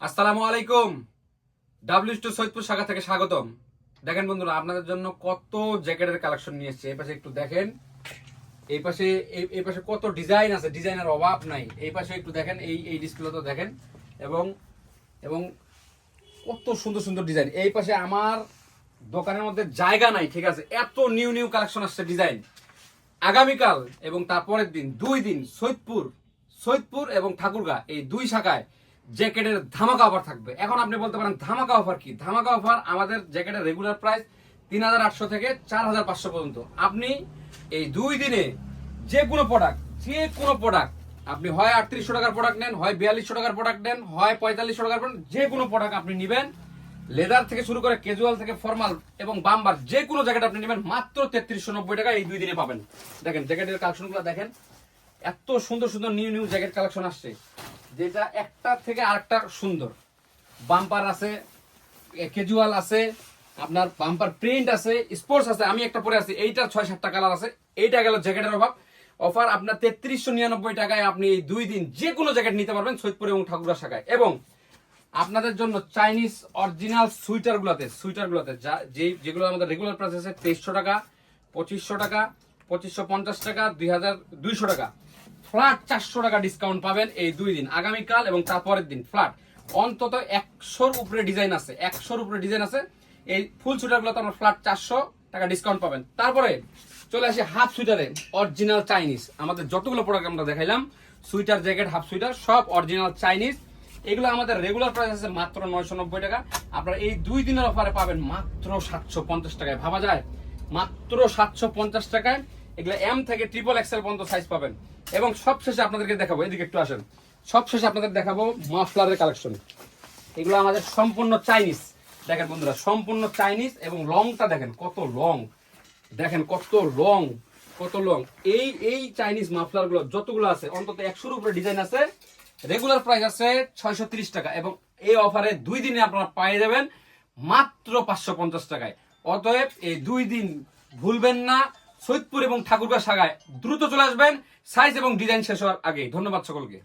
আসসালামু আলাইকুম। ডাব্লিউ2 সৈয়দপুর শাখা থেকে স্বাগতম। দেখেন বন্ধুরা, আপনাদের জন্য কত জ্যাকেটের কালেকশন নিয়ে এসেছে। এই পাশে একটু দেখেন, এই পাশে কত ডিজাইন আছে, ডিজাইনের অভাব নাই। এই পাশে একটু দেখেন, এই ডিসপ্লেতে দেখেন, এবং এবং কত সুন্দর সুন্দর ডিজাইন। এই পাশে আমার দোকানের মধ্যে জায়গা নাই, ঠিক আছে, এত নিউ নিউ কালেকশন আসছে ডিজাইন। আগামীকাল এবং তারপরের দিন 2 দিন সৈয়দপুর এবং ঠাকুরগাঁ এই দুই শাখায় জ্যাকেটের ধামাকা অফার থাকবে। এখন আপনি বলতে পারেন ধামাকা অফার কি? ধামাকা অফার, আমাদের জ্যাকেটের রেগুলার প্রাইস 3800 থেকে 4500 পর্যন্ত। আপনি এই 2 দিনে যে কোনো প্রোডাক্ট আপনি হয় 3800 টাকার প্রোডাক্ট নেন, হয় 4200 টাকার প্রোডাক্ট নেন, হয় 4500 টাকার প্রোডাক্ট, যে কোনো প্রোডাক্ট আপনি নেবেন, লেদার থেকে শুরু করে ক্যাজুয়াল থেকে ফর্মাল এবং বাম্বার, যে কোনো জ্যাকেট আপনি নেবেন মাত্র 3390 টাকা এই 2 দিনে পাবেন। দেখেন জ্যাকেটের কালেকশনগুলো দেখেন, এত সুন্দর সুন্দর নিউ নিউ জ্যাকেট কালেকশন আসছে, যেটা একটা থেকে আরেকটা সুন্দর। বাম্পার আছে, ক্যাজুয়াল আছে, আপনার বাম্পার প্রিন্ট আছে, স্পোর্টস আছে। আমি একটা পরে আছি, এইটার 6-7টা কালার আছে। এইটা গেল জ্যাকেটের অফার আপনার 3399 টাকায় আপনি এই 2 দিন যে কোনো জ্যাকেট নিতে পারবেন সৈয়দপুর এবং ঠাকুরগাঁ শাখায়। এবং আপনাদের জন্য চাইনিজ অরিজিনাল সুইটারগুলোতে যেগুলো আমাদের রেগুলার প্রাইস আছে 2300 টাকা, 2500 টাকা, 2550 টাকা, 2200 টাকা, ফ্ল্যাট 400 টাকা ডিসকাউন্ট পাবেন এই 2 দিন, আগামীকাল এবং তারপরের দিন। ফ্ল্যাট অন্তত 100-র উপরে ডিজাইন আছে, 100-র উপরে ডিজাইন আছে। এই ফুল সুইটারগুলোতে আমরা ফ্ল্যাট 400 টাকা ডিসকাউন্ট পাবেন। তারপরে চলে আসে হাফ সুইটারে, অরিজিনাল চাইনিজ। আমাদের যতগুলো প্রোডাক্ট আমরা দেখাইলাম, সুইটার, জ্যাকেট, হাফ সুইটার, সব অরিজিনাল চাইনিজ। এগুলো আমাদের রেগুলার প্রাইস আছে মাত্র 990 টাকা। আপনারা এই 2 দিনের অফারে পাবেন মাত্র 750 টাকায়। ভাবা যায়, মাত্র 750 টাকায় এগুলো এম থেকে ট্রিপল এক্সেল পর্যন্ত সাইজ পাবেন। এবং সবশেষে আপনাদেরকে দেখাবো, এদিকে একটু আসেন, সবশেষে আপনাদের দেখাবো মাফলারের কালেকশন। এগুলো আমাদের সম্পূর্ণ চাইনিজ। দেখেন বন্ধুরা, সম্পূর্ণ চাইনিজ, এবং লংটা দেখেন কত লং, দেখেন কত লং। এই চাইনিজ মাফলার গুলো যতগুলো আছে, অন্তত 100-র উপরে ডিজাইন আছে। রেগুলার প্রাইস আছে 630 টাকা, এবং এই অফারে 2 দিনে আপনারা পেয়ে যাবেন মাত্র 550 টাকায়। অতএব এই 2 দিন ভুলবেন না, সৈয়দপুর এবং ঠাকুরগাঁ শাখায় দ্রুত চলে আসবেন, সাইজ এবং ডিজাইন শেষ হওয়ার আগেই। ধন্যবাদ সকলকে।